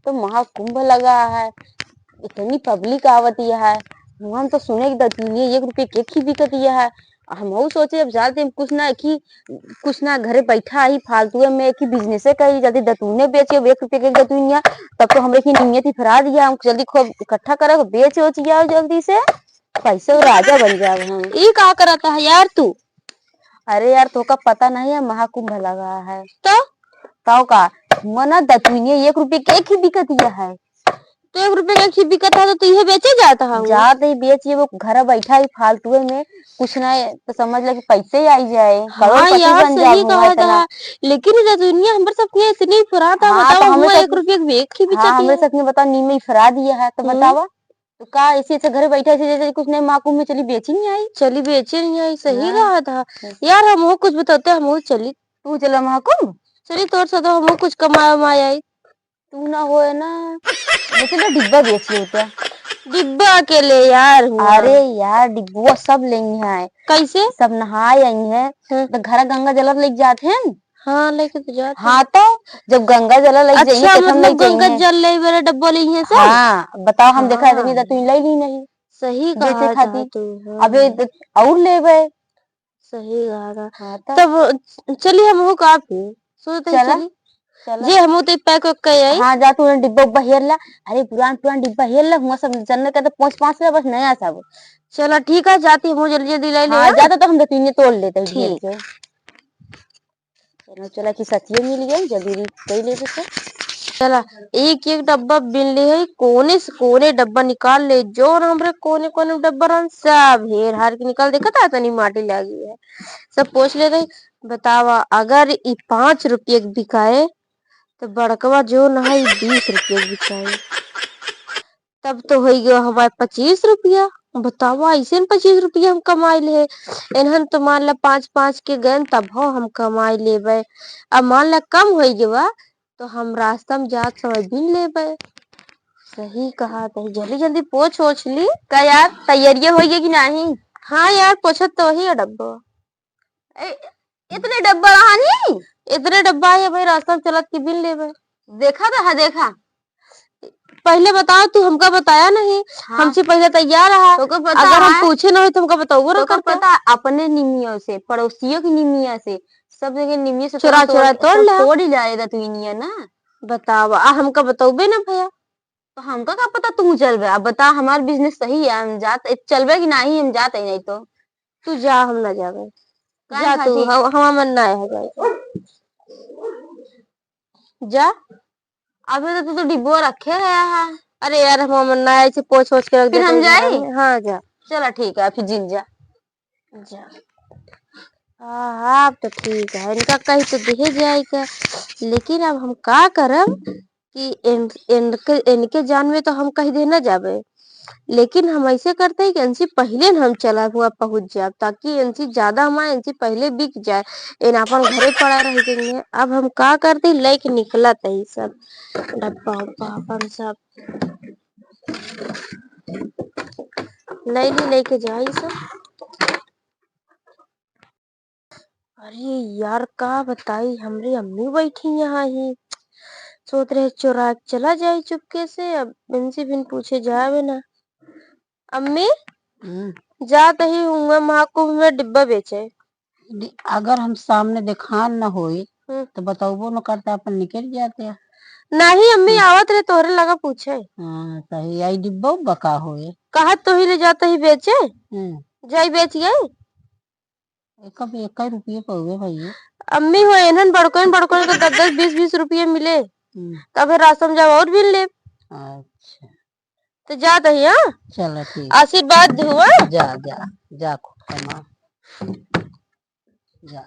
तो महाकुंभ लगा है, इतनी पब्लिक आवती है। हम तो सुने कि दतुनिया 1 रुपये के ही बिकती है। हमहू सोचे अब जाते कुछ ना घरे बैठा ही फालतू में एक ही बिजनेस करी जल्दी दतूने बेचे 1 रुपये के दतुनिया। तब तो हमरे की नीयत ही फरा दिया। हम जल्दी खूब इकट्ठा करे बेच ओच जाओ जल्दी से, पैसे राजा बन जाओ हम। ये का करता है यार तू? अरे यार तो का पता नहीं है महाकुंभ लगा है तो का मना दतुनिया 1 रुपये के एक ही बिकतिया है। तो 1 रुपये का एक बिकता है तो तू ये बेचे जाता है? जाते ही बेचिए वो घर बैठा ही फालतू में कुछ ना तो समझ ले कि पैसे ही आई जाए। हाँ यार सही कहा था, लेकिन दुनिया हम सबके इतनी फरा था। हाँ, बताओ हम 1 रुपये की भी हाँ हमरे साथ में बता नीम में फरा दिया है तो बतावा तो का ऐसे घर बैठे ऐसे जैसे कुछ नहीं महाकुंभ में चली बेची नहीं आई। चली बेचे नहीं आई, सही कहा था यार। हम कुछ बताते हम चली, तू चला महाकुंभ चली तोर से तो हम कुछ कमाए आई। तू ना हो ना चलो डिब्बा बेची होता। डिब्बा अकेले यार? अरे यार डिब्बुआ सब लेंगे है। कैसे? सब नहाए आई है तो घर गंगा जल लेके जाते हैं। हाँ लेके तो जाते। हाँ तो जब गंगा जल ले जाइए अच्छा, मतलब गंगा जल ले वाला डब्बा ली है सब? हाँ बताओ हम देखा नहीं तो तू ले ली नहीं। सही कहा था तू। अबे और लेबे। सही कहा था। तब चलिए हम हो काफी सोचते चली जे हम तो पैक वैक कर आई। हाँ जा तू डिब्बा उब्बा हेर ला। अरे पुरान डिब्बा हेर ला हुआ सब जन्नत का तो 5-5 रुपया बस नया सब। चलो ठीक है जाती हूँ जल्दी जल्दी ले ले। हाँ जाता तो हम दो तीन तोड़ लेते हैं ढेर से। चलो चला कि सचिए मिल गया जल्दी कई ले से। चला एक एक डब्बा बिन ले है, कोने से कोने डब्बा निकाल ले जो हमरे कोने कोने डब्बा रन सब हेर हार के निकाल देखा था तनी माटी लगी है सब पोछ ले रही। बतावा अगर ये 5 रुपये बिकाए तो बड़कवा जो ना है 20 रुपये बिकाए तब तो हो गया हमारे 25 रुपया। बतावा ऐसे 25 रुपया हम कमाई ले। इन्हन तो मान ला 5-5 के गए तब हो हम कमाई लेबे। अब मान ला कम हो गया तो हम रास्ता में जात समय बिन लेबे। सही कहा तो जल्दी जल्दी पोछ ओछ ली का यार तैयारी हो गई कि नहीं? हाँ यार पोछत तो वही है डब्बा। इतने डब्बा रहा नहीं? इतने डब्बा है भाई रास्ता में चलत के बिन लेबे। देखा था देखा पहले बताओ तू हमका बताया नहीं। हाँ। हमसे पहले तैयार रहा तो अगर हम पूछे ना हो तो हमका बताओ तो पता अपने निमियों से पड़ोसियों की निमिया से सब जगह निमिया से चुरा चुरा तोड़ ही जाएगा तू निमिया ना। बतावा हमका बताओबे ना भैया तो हमका क्या पता तू चलबे। अब बता हमार बिजनेस सही है हम जात चलबे कि नहीं हम जाते नहीं तो तू जा हम ना जावे जा तू हम मन ना है जा। अबे तो तू तो डिब्बो रखे गया है। अरे यार हम मन ना ऐसे पोछ पोछ के रख दे। हम जाए? हाँ जा चला ठीक है फिर जिन जा जा। हाँ तो ठीक है इनका कहीं तो दे जाएगा, लेकिन अब हम का करब कि इनके जान में तो हम कहीं दे ना जावे। लेकिन हम ऐसे करते हैं कि इनसे पहले हम चला हुआ पहुंच जाए ताकि इनसे ज्यादा हमारे इनसे पहले बिक जाए। इन अपन घरे पड़ा रह जाएंगे। अब हम का करते लेके निकलत है सब डब्बा उब्बा अपन सब लेके जाए सब। अरे यार का बताई हमरी अम्मी बैठी यहाँ ही सोच रहे चुरा चला जाए चुपके से। अब इनसे बिन पूछे जावे ना। अम्मी जाते ही हूँ महाकुंभ में डिब्बा बेचे। अगर हम सामने दिखान न होई तो बताओ न करता अपन निकल जाते हैं। नहीं अम्मी आवत रहे तोहरे लगा पूछे। हाँ सही आई डिब्बा बका होए कहा तो ही ले जाते ही बेचे जाई बेच गए कब 1 रुपये पहुए भैया। अम्मी हो एनन बड़कोन बड़कोन तो 10-10 20-20 रुपये मिले तब राशन जब और बिन ले। अच्छा तो जाते ही हाँ चलो ठीक आशीर्वाद हुआ। जा जा जा कमा जा।